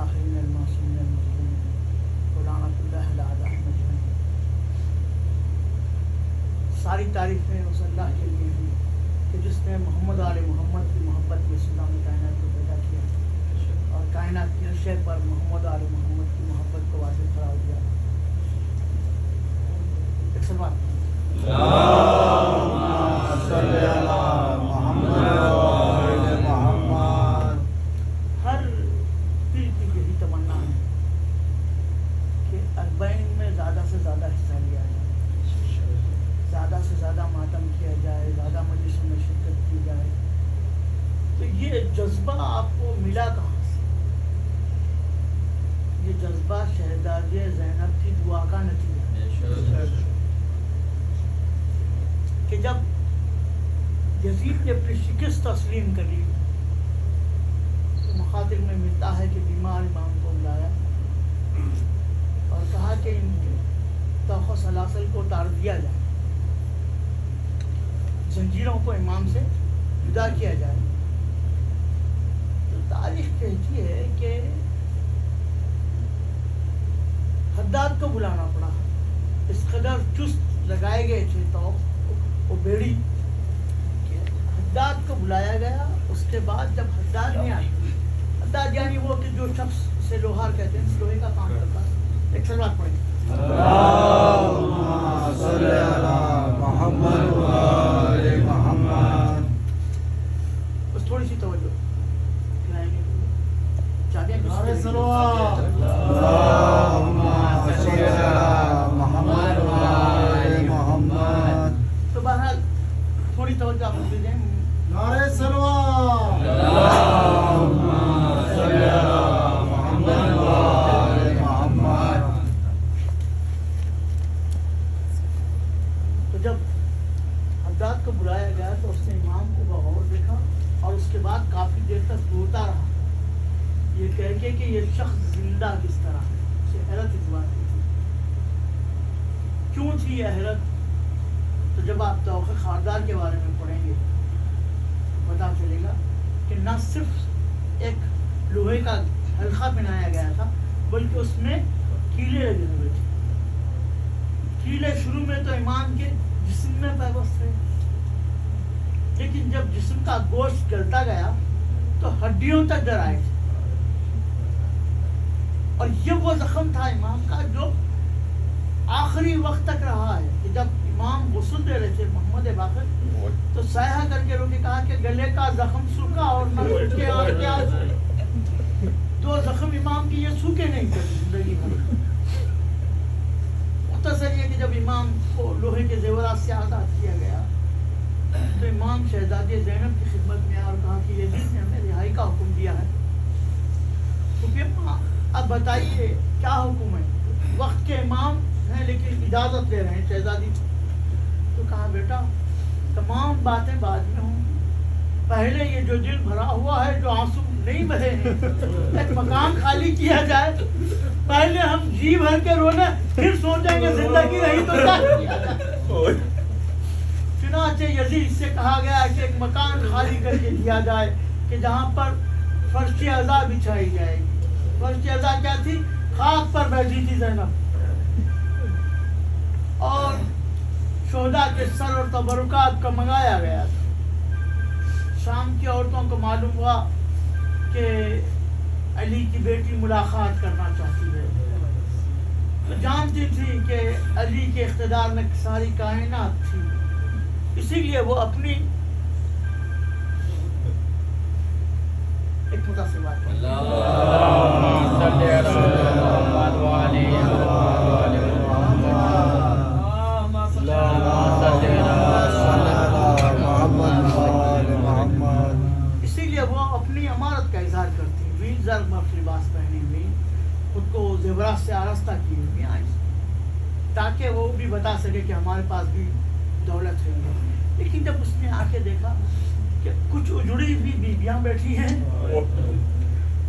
الطاهرين المعصومين المظلومين ولعنة الله على أعدائهم أجمعين. ساری تعریفیں اس اللہ کے لیے ہیں کہ جس نے محمد آل محمد کی محبت میں اسلام کائنات کو پیدا کیا اور کائنات کی ہر شے پر محمد آل محمد کی محبت کو واضح قرار دیا. ایک سلوات ہر دل کی یہی تمنا ہے کہ اربعین میں زیادہ سے زیادہ حصہ لیا جائے, زیادہ سے زیادہ ماتم کیا جائے, زیادہ مجلسوں میں شرکت کی جائے. تو یہ جذبہ آپ کو ملا کہاں سے؟ یہ جذبہ شہزادی زینب کی دعا کا نتیجہ ہے کہ جب یزید نے اپنی شکست تسلیم کری تو مخاطب میں ملتا ہے کہ بیمار امام کو بلایا اور کہا کہ ان کے طوق و سلاسل کو اتار دیا جائے, زنجیروں کو امام سے جدا کیا جائے. تو تاریخ کہتی ہے کہ حداد کو بلانا پڑا, اس قدر چست لگائے گئے تھے تو وہ بیڑی کہ حداد کو بلایا گیا. اس کے بعد جب حداد نہیں آئی, حداد یعنی وہ کہ جو شخص سے لوہار کہتے ہیں, لوہے کا کام کرتا ہے. ایک سلوات پڑھیں اللہم صلی علی محمد و آل محمد. بس تھوڑی سی توجہ چاہیے. نعرہ صلوات. اللہم صلی علی محمد و آل محمد. تو بہرحال تھوڑی توجہ آپ دے دیں. نعرہ صلوات. اللہم صلی علی محمد و آل محمد. تو جب حداد کو بلایا گیا تو اس نے امام کو بغور دیکھا اور اس کے بعد کافی دیر تک روتا رہا, یہ کہہ کے کہ یہ شخص زندہ کس طرح ہے. اسے حیرت اس بات کی تھی. کیوں تھی یہ حیرت؟ تو جب آپ توقع خاردار کے بارے میں پڑھیں گے پتا چلے گا کہ نہ صرف ایک لوہے کا حلقہ پہنایا گیا تھا بلکہ اس میں کیلے لگے ہوئے تھے. کیلے شروع میں تو امام کے جسم میں پیوست تھے, لیکن جب جسم کا گوشت گلتا گیا تو ہڈیوں تک ڈر آئے تھے. اور یہ وہ زخم تھا امام کا جو آخری وقت تک رہا ہے کہ جب امام غسل دے رہے تھے محمد باقر تو سایہ کر کے روکے کہا کہ گلے کا زخم سوکھا اور نہ سوکھے اور کیا. دو زخم امام کی یہ سوکھے نہیں تھے زندگی میں. مختصر یہ کہ جب امام کو لوہے کے زیورات سے آزاد کیا گیا تو امام شہزادی زینب کی خدمت میں آیا اور کہا کہ یزید نے ہمیں رہائی کا حکم دیا ہے. تو پھر اب بتائیے کیا حکم ہے؟ وقت کے امام ہیں لیکن اجازت لے رہے ہیں شہزادی. تو کہا بیٹا تمام باتیں بعد میں ہوں, پہلے یہ جو دل بھرا ہوا ہے, جو آنسو نہیں بہے ہیں, ایک مکان خالی کیا جائے. پہلے ہم جی بھر کے رونے پھر سوچیں گے زندگی رہی تو کیا کیا جائے. چنانچہ یزید سے کہا گیا کہ ایک مکان خالی کر کے دیا جائے کہ جہاں پر فرش عزا بچھائی جائے گی. فرش عزا کیا تھی؟ خاک پر بیٹھی تھی زینب, اور شہداء کے سر اور تبرکات کا منگایا گیا تھا. شام کی عورتوں کو معلوم ہوا کہ علی کی بیٹی ملاقات کرنا چاہتی ہے. جانتی تھی کہ علی کے اقتدار میں ساری کائنات تھی, اسی لیے وہ اپنی ایک متاثر بات اسی لیے وہ اپنی امارت کا اظہار کرتی ہوئی زرد لباس پہنی ہوئی, خود کو زیورات سے آراستہ کی ہوئی آئی تاکہ وہ بھی بتا سکے کہ ہمارے پاس بھی دولت ہے. لیکن جب اس نے آ کے دیکھا کہ کچھ اجڑی ہوئی بیویاں بیٹھی ہیں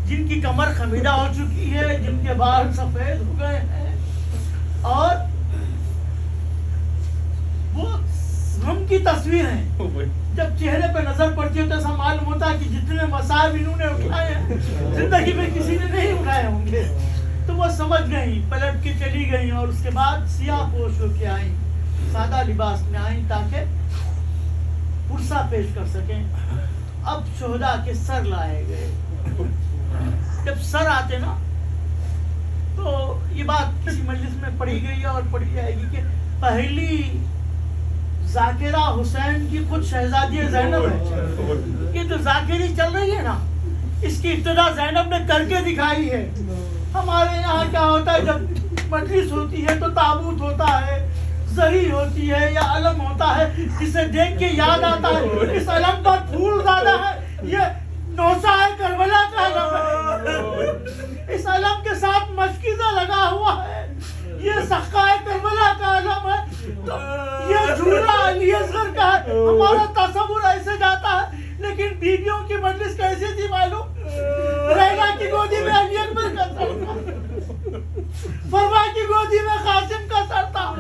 جن کی کمر خمیدہ ہو چکی ہے, جن کے بال سفید ہو گئے ہیں, اور وہ غم کی تصویریں جب چہرے پہ نظر پڑتی ہے تو ایسا معلوم ہوتا ہے کہ جتنے مصائب انہوں نے اٹھائے ہیں زندگی میں کسی نے نہیں اٹھائے ہوں گے. تو وہ سمجھ گئیں, پلٹ کے چلی گئیں, اور اس کے بعد سیاہ پوش ہو کے آئیں, سادہ لباس میں آئیں تاکہ پرسہ پیش کر سکیں. اب شہداء کے سر لائے گئے. جب سر آتے نا تو یہ بات کسی مجلس میں پڑھی گئی اور پڑھی جائے گی کہ پہلی ذاکرہ حسین کی خود شہزادی زینب ہے. یہ جو ذاکری چل رہی ہے نا, اس کی ابتدا زینب نے کر کے دکھائی ہے. ہمارے یہاں کیا ہوتا ہے, جب مجلس ہوتی ہے تو تابوت ہوتا ہے, زری ہوتی ہے یا علم ہوتا ہے, جسے دیکھ کے یاد آتا ہے اس علم پر پھول زیادہ ہے, یہ نوسہ کربلا کا علم ہے. اس علم کے ساتھ مشکیزہ لگا ہوا ہے, یہ سقائے کربلا کا علم ہے. تو یہ جھولا علی اصغر کا ہے. ہمارا تصور ایسے جاتا ہے, لیکن بیویوں کی مجلس کیسی تھی معلوم؟ ریلا کی گودی میں علی اکبر کا سر تھا, فرما کی گودی میں قاسم کا سر تھا,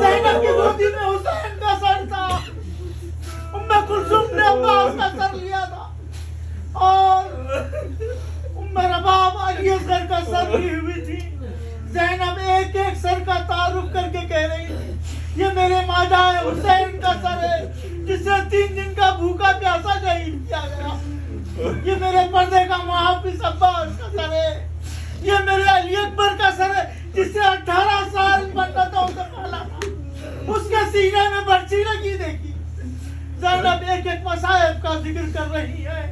زینب کی گودی میں حسین کا سر تھا, ام کلثوم نے عباس کا سر لیا تھا, اور ام رباب علی اصغر کا سر لی ہوئی تھی. زینب ایک ایک سر کا تعارف کر کے کہہ رہی تھی, یہ میرے ماجا حسین کا سر ہے جسے 3 دن کا بھوکا پیاسا شہید کیا گیا. یہ میرے پردے کا محافظ عباس کا سر ہے. یہ میرے علی اکبر کا سر ہے جسے 18 سال منتوں سے پالا تھا, اس کے سینے میں برچی لگی دیکھی. زینب ایک ایک مصائب کا ذکر کر رہی ہے.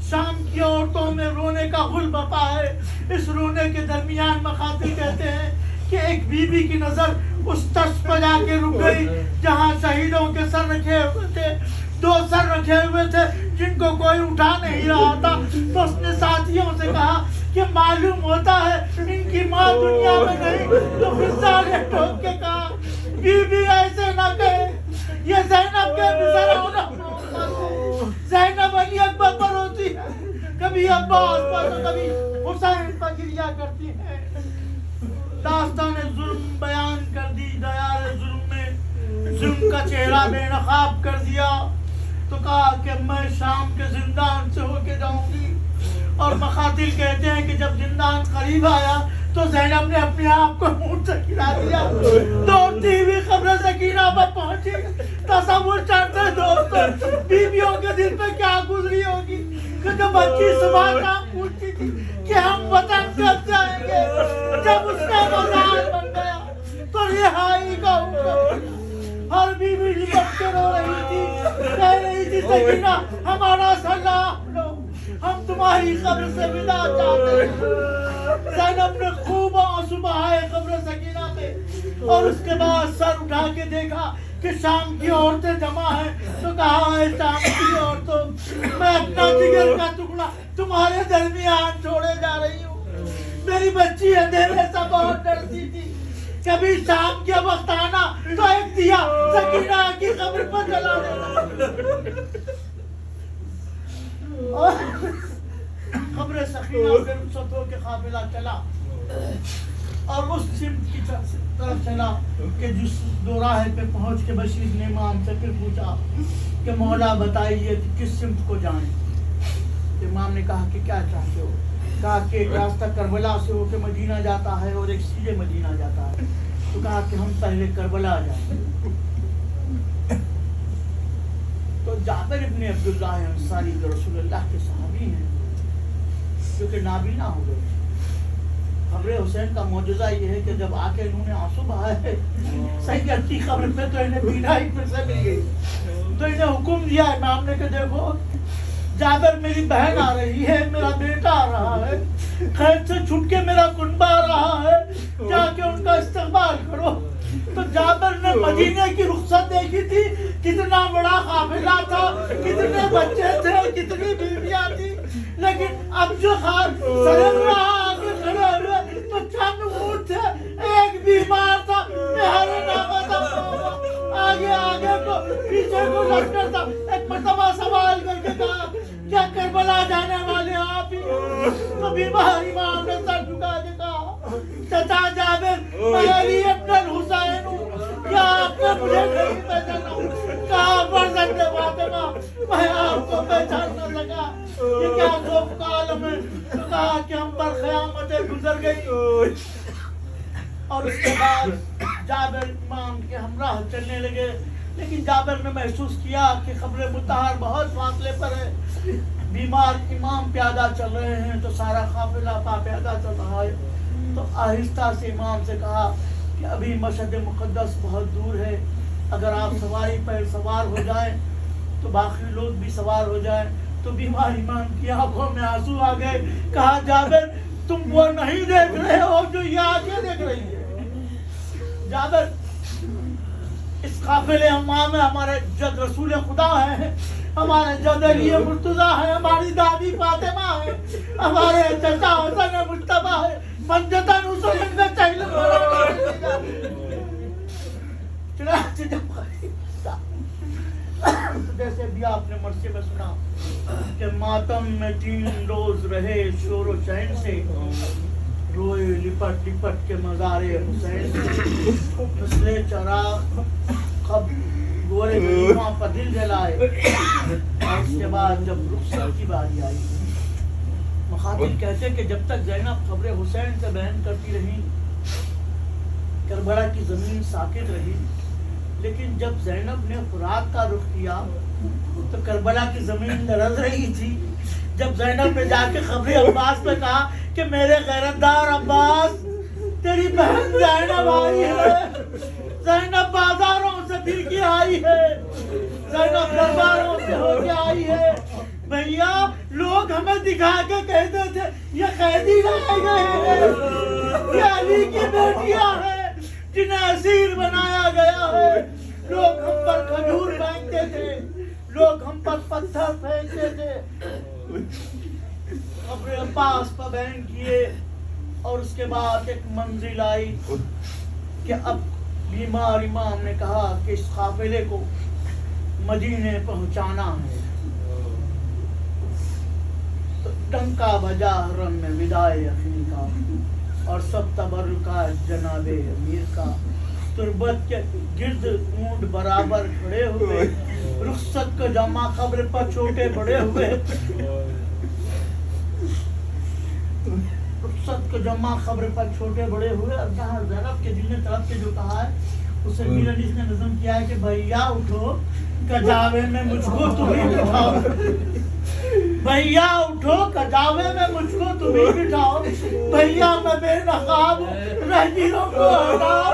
شام کی عورتوں میں رونے کا غل بپا ہے. اس رونے کے درمیان مقاتل کہتے ہیں کہ ایک بی بی کی نظر اس تشت پر جا کے رک گئی جہاں شہیدوں کے سر رکھے ہوئے تھے. 2 سر رکھے ہوئے تھے جن کو کوئی اٹھا نہیں رہا تھا. تو اس نے ساتھیوں سے کہا کہ معلوم ہوتا ہے ان کی ماں دنیا میں نہیں. تو فضا نے ٹوک کے کہا, بی بی ایسے نہ کہے, یہ زینب کے بسر ہونا. زینب علی اکبر پر ہوتی ہے, کبھی عباس پر تو کبھی حسین پر گریا کرتی ہے. داستان ظلم بیان کر دی, دیار ظلم میں ظلم کا چہرہ بے نقاب کر دیا. تو کہا کہ میں شام کے زندان سے ہو کے جاؤں گی. اور مقاتل کہتے ہیں کہ جب زندان قریب آیا تو زینب نے اپنے آپ کو اونٹ سے گرا دیا, دوڑتی ہوئی قبر سکینہ پر پہنچی. تصور کرتے دوستو بیویوں کے دل پہ کیا گزری ہوگی کہ جب بچی صبح شام پوچھتی تھی کہ ہم وطن کب جائیں گے, جب اس کا مزار بن گیا تو رہائی کا حکم. ہر بیوی لپٹ کے رو رہی تھی, کہہ رہی تھی سکینہ ہمارا سلام لو, ہم تمہاری قبر سے ودا چاہتے ہیں. زینب نے خوب آنسو بہائے قبر سکینہ پہ, اور اس کے بعد سر اٹھا کے دیکھا کہ شام کی عورتیں جمع ہیں. تو کہا ہے شام کی عورتوں, میں اپنا جگر کا ٹکڑا تمہارے درمیان چھوڑے جا رہی ہوں. میری بچی اندھیرے سے بہت ڈرتی تھی, کبھی شام کے وقت آنا تو ایک دیا سکینہ کی قبر پر جلا دینا. قبر سکینہ پہ رخصت ہو کے قافلہ چلا اور اس سمت کی طرف چلا کہ جس دوراہے پہ پہنچ کے بشیر نے امام سے پھر پوچھا کہ مولا بتائیے کہ کس سمت کو جائیں. امام نے کہا کہ کیا چاہتے ہو؟ کہا کہ ایک راستہ کربلا سے ہو کے مدینہ جاتا ہے اور ایک سیدھے مدینہ جاتا ہے. تو کہا کہ ہم پہلے کربلا جائیں. تو جابر ابن عبداللہ انصاری جو رسول اللہ کے صحابی ہیں, جو کہ نابینا ہو گئے. قبر حسین کا معجزہ یہ ہے کہ جب آ کے انہوں نے آنسو بہائے سید کی قبر پہ تو انہیں بینائی پھر سے مل گئی. تو انہیں حکم دیا امام نے کہ دیکھو جابر میری بہن آ رہی ہے, میرا بیٹا آ رہا ہے, قید سے چھٹ کے میرا کنبہ آ رہا ہے, جا کے ان کا استقبال کرو. تو جابر نے مدینے کی رخصت دیکھی تھی, کتنا بڑا قافلہ تھا, کتنے بچے تھے, کتنی بیویاں تھی, لیکن اب جو سرگرہ آگے کھڑے ہوئے تو چند اونٹ تھے, ایک بیمار تھا, میرے نامہ تھا, آگے آگے کو پیچھے کو لشکر تھا. ایک مرتبہ سوال کر کے کہا کیا کربلا جانے والے آپ ہی؟ تو بیمار امام نے سر جھکا کے کہا چچا جابر میں علی ابن الحسین ہوں, کیا آپ نے مجھے نہیں پہچانا؟ حضرت فاطمہ میں آپ کو پہچان نہ سکا، یہ کیا خوف کا عالم ہے؟ تو کہا کہ ہم پر قیامتیں گزر گئی۔ اور اس کے بعد جابر امام کے ہمراہ چلنے لگے، لیکن جابر نے محسوس کیا کہ قبر مطہر بہت فاصلے پر ہے، بیمار امام پیادہ چل رہے ہیں تو سارا قافلہ پیادہ چل رہا ہے۔ تو آہستہ سے امام سے کہا کہ ابھی مشہد مقدس بہت دور ہے، اگر آپ سواری پر سوار ہو جائیں تو باقی لوگ بھی سوار ہو جائیں۔ تو بیمار امام کی آنکھوں میں آنسو آ گئے، کہا جابر تم وہ نہیں دیکھ رہے ہو جو یہ آنکھیں دیکھ رہی ہے۔ جابر اس قافلے امام میں ہمارے جد رسول خدا ہے، ہمارے جد علی مرتضیٰ ہے، ہماری دادی فاطمہ ہے، ہمارے چچا حسن مجتبیٰ ہے، منجتن حسین کا چہل چنانچہ جب جیسے بھی آپ نے مرثیے میں سنا کہ ماتم میں 3 روز رہے شور و چین سے، روئے لپٹ لپٹ کے مزار حسین سے، مثل چراغ خب گورے غریباں پر دل جلائے۔ اور اس کے بعد جب رخصت کی باری آئی، مخاطب کہتے کہ جب تک زینب خبر حسین سے بیان کرتی رہی کربلا کی زمین ساکت رہی، لیکن جب زینب نے فرات کا رخ کیا تو کربلا کی زمین لرز رہی تھی۔ جب زینب نے جا کے خبر عباس پہ کہا کہ میرے غیرتدار عباس تیری بہن زینب آئی ہے، زینب بازاروں سے پھر کے آئی ہے، زینب درباروں سے ہو کے آئی ہے، بھیا لوگ ہمیں دکھا کے کہتے تھے یہ قیدی لائے گئے ہیں، یہ علی کی بیٹیاں ہیں جنہیں اسیر بنایا گیا ہے۔ لوگ ہم پر کھجور پھینکتے تھے، لوگ ہم پر پتھر پھینکتے تھے۔ خبر عباس پر بیان کیے اور اس کے بعد ایک منزل آئی کہ اب بیمار امام نے کہا کہ اس قافلے کو مدینے پہنچانا ہے۔ تو ڈنکا بجا حرم میں وداع یقین کا، اور سب تبرکہ جناب امیر کا، تربت کے گرد اونٹ برابر کھڑے ہوئے، رخصت کا جمع قبر پر چھوٹے بڑے ہوئے، رخصت کو جمع قبر پر چھوٹے بڑے ہوئے۔ اور جہاں زینب کے دل نے طرف کے جو کہا ہے اسے میر علی نے نظم کیا ہے کہ بھیا اٹھو کجاوے میں مجھ کو تمہیں بٹھاؤ، بھیا اٹھو کجاوے میں مجھ کو تمہیں بٹھاؤ، بھیا میں بے نقاب رہگیروں کو ہٹاؤ،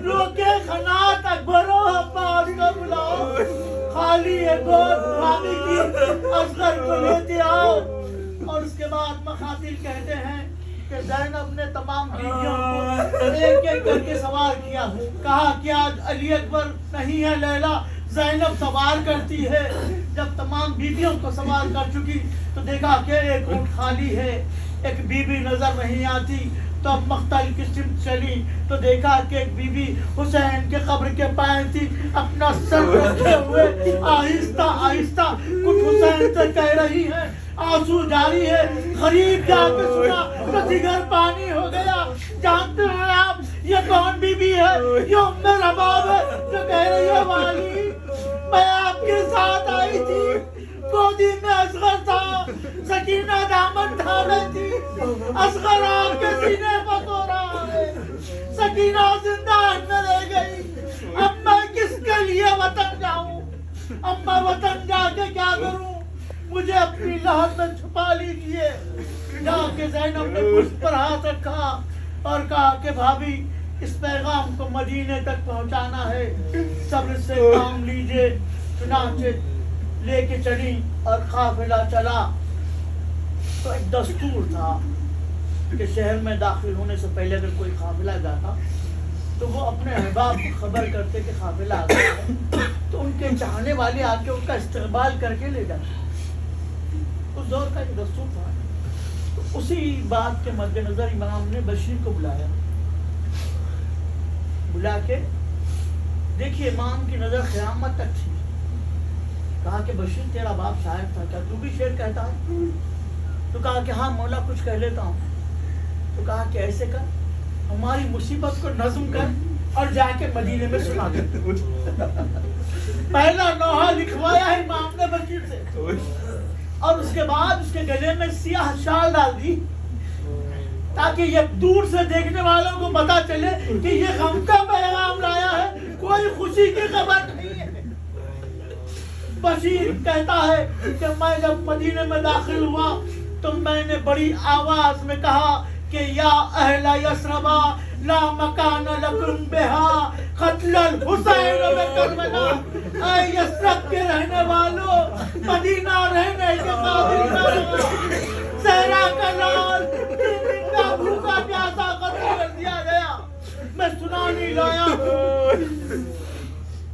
روکے خنات اکبرو عباس کو بلاؤ، خالی ہے گود بھابی کی اصغر کو لیتے آؤ۔ اور اس کے بعد مخاطب کہتے ہیں کہ زینب نے تمام بیویوں کو ایک ایک کر کے سوار کیا، کہا کہ آج علی اکبر نہیں ہے لیلا، زینب سوار کرتی ہے۔ جب تمام بیویوں کو سوار کر چکی تو دیکھا کہ ایک اونٹ خالی ہے، ایک بیوی نظر نہیں آتی۔ تو اب مقتل کی سمت چلی تو دیکھا کہ ایک بیوی حسین کے قبر کے پاس تھی، اپنا سر رکھے ہوئے آہستہ آہستہ کچھ حسین سے کہہ رہی ہے، آنسو جاری ہے۔ غریب جا کے سنا تو جگر پانی ہو گیا۔ جانتے ہیں آپ یہ کون بیوی ہے؟ یہ ام رباب ہے جو کہہ رہی ہے والی میں آپ کے ساتھ آئی تھی، گودی میں اصغر تھا، سکینہ دامن تھامے تھی، اصغر آپ کے سینے پر سو رہا ہے، سکینہ زندان میں رہ گئی۔ اب میں کس کے لیے وطن جاؤں؟ اب میں وطن جا کے کیا کروں؟ مجھے اپنی لحد میں چھپا لیجیے۔ جا کے زینب نے پشت پر ہاتھ رکھا اور کہا کہ بھابی اس پیغام کو مدینے تک پہنچانا ہے، صبر سے کام لیجیے۔ چنانچہ لے کے چلی اور قافلہ چلا۔ تو ایک دستور تھا کہ شہر میں داخل ہونے سے پہلے اگر کوئی قافلہ جاتا تو وہ اپنے احباب کو خبر کرتے کہ قافلہ آ گیا ہے، تو ان کے چاہنے والے آ کے ان کا استقبال کر کے لے جاتے۔ اس دور کا ایک دستور تھا۔ تو اسی بات کے مد نظر امام نے بشیر کو بلایا، بلا کے دیکھیے امام کی نظر قیامت تک تھی۔ کہا کہ بشیر تیرا باپ شاعر تھا، کیا تو بھی شعر کہتا ہے؟ تو کہا کہ ہاں مولا کچھ کہہ لیتا ہوں۔ تو کہا کہ ایسے کر، ہماری مصیبت کو نظم کر اور جا کے مدینے میں سنا دے۔ پہلا نوحہ لکھوایا ہے امام نے بشیر سے، اور اس کے بعد اس کے گلے میں سیاہ شال ڈال دی تاکہ یہ دور سے دیکھنے والوں کو پتا چلے کہ یہ غم کا پیغام لایا ہے، کوئی خوشی کی خبر نہیں ہے۔ بشیر کہتا ہے کہ میں جب مدینے میں داخل ہوا تو میں نے بڑی آواز میں کہا کہ یا اہل یثرب لا مکان لکم بہا قتل الحسین بکربلا، اے یثرب کے رہنے والوں، مدینہ رہنے کے قابل نہ رہا، زہرا کا لال زندہ بھوکا پیاسا قتل کر دیا گیا، میں سنا نہیں لایا ہوں۔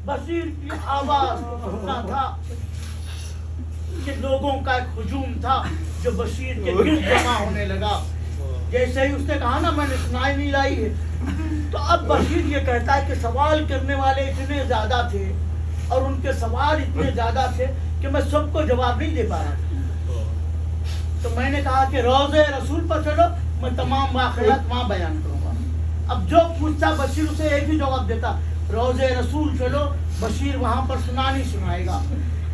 بشیر کی آواز کو سننا تھا کہ لوگوں کا ایک ہجوم تھا جو بشیر کے گرد جمع ہونے لگا۔ جیسے ہی اس نے کہا نا میں نے سنائی نہیں لائی ہے، تو اب بشیر یہ کہتا ہے کہ سوال کرنے والے اتنے زیادہ تھے اور ان کے سوال اتنے زیادہ تھے کہ میں سب کو جواب نہیں دے پا رہا تھا۔ تو میں نے کہا کہ روضہ رسول پر چلو، میں تمام واقعات وہاں بیان کروں گا۔ اب جو پوچھتا بشیر اسے ایک ہی جواب دیتا، روضہ رسول چلو، بشیر وہاں پر سنا نہیں سنائے گا۔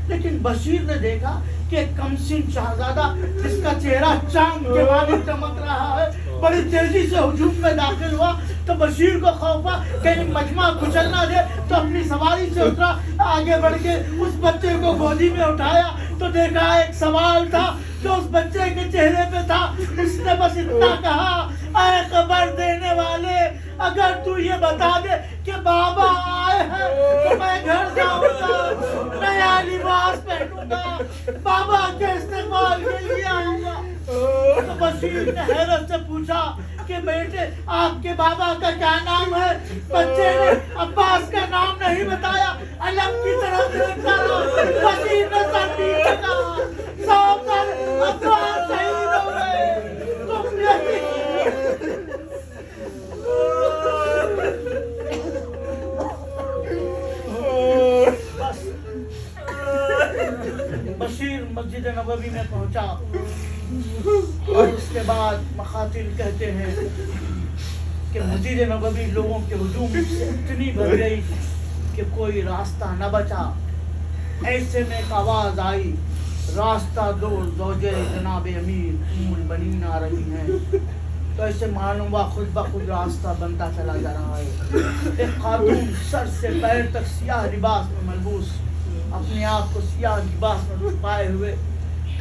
لیکن بشیر نے دیکھا کہ ایک کمسن شہزادہ جس کا چہرہ چاند کے مانند چمک رہا ہے بڑی تیزی سے ہجوم میں داخل ہوا، تو بشیر کو خوف ہوا کہیں مجمع کچل نہ دے، تو اپنی سواری سے اترا، آگے بڑھ کے اس بچے کو گودی میں اٹھایا تو دیکھا ایک سوال تھا جو اس بچے کے چہرے پہ تھا۔ اس نے بس اتنا کہا، اے خبر دینے والے، اگر تو یہ بتا دے کہ بابا آئے ہیں تو میں گھر جاؤں گا، نیا لباس پہنوں گا، بابا کے استقبال کے لیے آؤں گا۔ تو بشیر نے حیرت سے پوچھا کہ بیٹے آپ کے بابا کا کیا نام ہے؟ بچے نے عباس کا نام نہیں بتایا، علم کی طرف دیکھتا رہا۔ بشیر نے سر نیچے کہا، ساؤتر عباس شہید ہو گئے، تم نے بشیر مسجد نبوی میں پہنچا اور اس کے بعد مخاطب کہتے ہیں کہ مسجد نبوی لوگوں کے ہجوم سے اتنی بھر گئی کہ کوئی راستہ نہ بچا۔ ایسے میں ایک آواز آئی، راستہ دو، زوجے جناب امیر ام البنین آ رہی ہیں۔ تو ایسے معلوم ہوا خود بخود راستہ بنتا چلا جا رہا ہے۔ ایک خاتون سر سے پیر تک سیاہ لباس میں ملبوس، اپنے آپ کو سیاہ لباس میں چھپائے ہوئے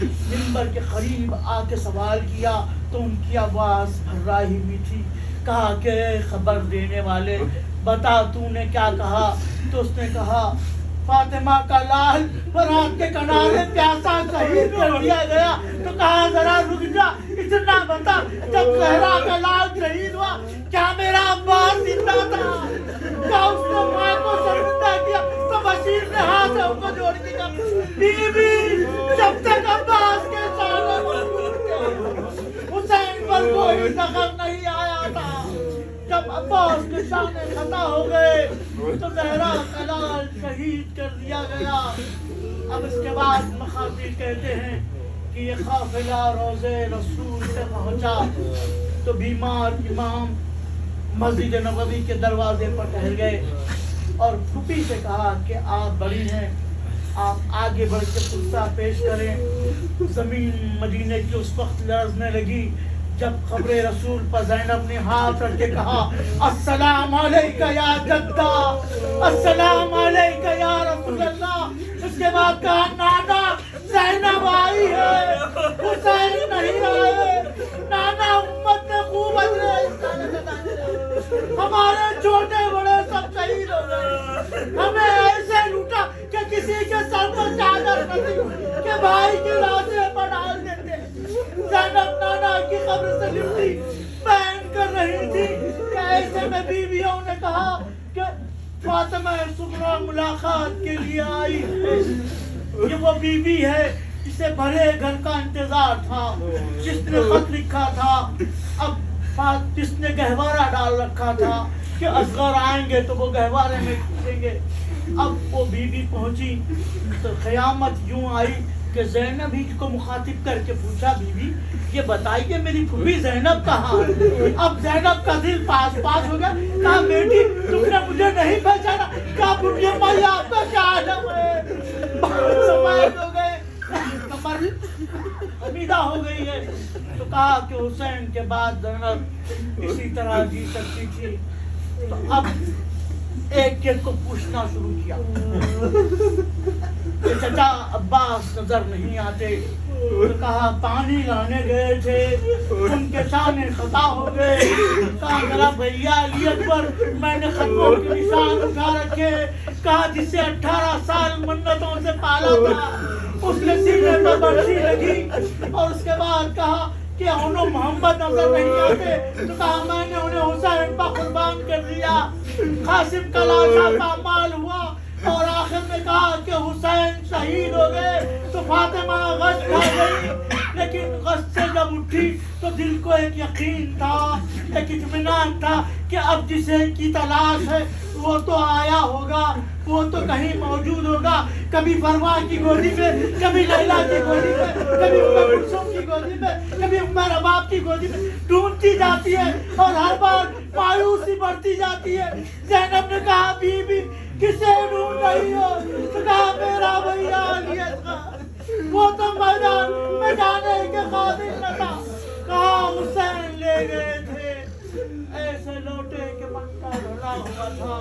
منبر کے قریب آ کے سوال کیا تو ان کی آواز بھرائی ہوئی تھی۔ کہا کہ خبر دینے والے بتا تو نے کیا کہا؟ تو اس نے کہا فاطمہ کا لال فرات کے کنارے پیاسا شہید کر دیا گیا۔ تو کہا ذرا رک جا، اتنا بتا، جب زہرا کا لال شہید ہوا کیا میرا عباس زندہ تھا؟ کیا اس نے ماں کو شرمندہ کیا؟ تو بشیر نے ہاتھ ان کو جوڑ کے کہا، بی بی جب تک عباس کے سارے موجود تھے حسین پر کوئی زخم نہیں آیا تھا۔ جب عباس کے شانے خطا ہو گئے تو زہرا کا لال شہید کر دیا گیا۔ اب اس کے بعد مخاطب کہتے ہیں کہ یہ قافلہ روضہ رسول سے پہنچا تو بیمار امام مسجد نبوی کے دروازے پر ٹہل گئے اور پھوپھی سے کہا کہ آپ بڑی ہیں، آپ آگے بڑھ کے قصہ پیش کریں۔ زمین مدینے کی اس وقت لرزنے لگی جب قبر رسول پر زینب نے ہاتھ رکھ کے کہا، السلام علیکہ یا جدہ، السلام علیکہ یا رسول اللہ۔ اس کے بعد کہا، نانا زینب آئی ہے، حسین نہیں آئے، نانا امت نے خوب ہمارے چھوٹے بڑے سب شہید ہو گئے، ہمیں ایسے لوٹا کہ کسی کے سر پر چادر نہ تھی کہ بھائی کی لاشیں پر ڈال دیتے۔ زینب نانا کی قبر سے لپٹی بہن کر رہی تھی کہ ایسے میں بیویوں نے کہا کہ فاطمہ سغرا ملاقات کے لیے آئی ہے۔ یہ وہ بیوی ہے جسے بھرے گھر کا انتظار تھا، جس نے خط لکھا تھا، اب جس نے گہوارہ ڈال رکھا تھا کہ اصغر آئیں گے تو وہ گہوارے میں گھسیں گے۔ اب وہ بیوی پہنچی تو قیامت یوں آئی کہ زینب ہی کو مخاطب کر کے پوچھا، بیوی یہ بتائیے میری پھوپھی زینب کہاں ہے؟ اب زینب کا دل پاس پاس ہو گیا. کہا بیٹی تم نے مجھے نہیں پہچانا؟ کہا بڑھیا مائی آپ کا کیا عالم ہے؟ سماعت ہو گئے, کمر امیدہ ہو گئی ہے. تو کہا کہ حسین کے بعد زینب اسی طرح جی سکتی تھی. تو اب ایک ایک کو پوچھنا شروع کیا کہ چچا عباس نظر نہیں آتے. تو کہا پانی لانے گئے تھے, ان کے سامنے خطا ہو گئے. کہا میرا بھیا علی اکبر, میں نے خطوں کے نشان اٹھا رکھے. کہا جسے 18 سال منتوں سے پالا تھا اس نے سینے پر برسی لگی. اور اس کے بعد کہا کہ انہوں محمد نظر نہیں آتے. تو کہا میں نے انہیں حسین پر قربان کر دیا. قاسم کا لاشا پامال ہوا اور آخر میں کہا کہ حسین شہید ہو گئے. تو فاطمہ غش کھا گئی, لیکن غش سے جب اٹھی تو دل کو ایک یقین تھا, ایک اطمینان تھا کہ اب جسے کی تلاش ہے وہ تو آیا ہوگا, وہ تو کہیں موجود ہوگا. کبھی فروا کی گودی میں, کبھی لیلا کی گودی میں, کبھی ام کلثوم کی گودی میں, کبھی ام رباب کی گودی میں ڈھونڈتی جاتی ہے اور ہر بار مایوسی بڑھتی جاتی ہے. زینب نے کہا بی بی کسے ڈھونڈ رہی ہو؟ تو کہا میرا بھیا علی اصغر, وہ تو میدان میں جانے کے قابل نہ تھا. کہا حسین لے گئے تھے, ایسے لوٹے کہ مکہ ڈھلا ہوا تھا.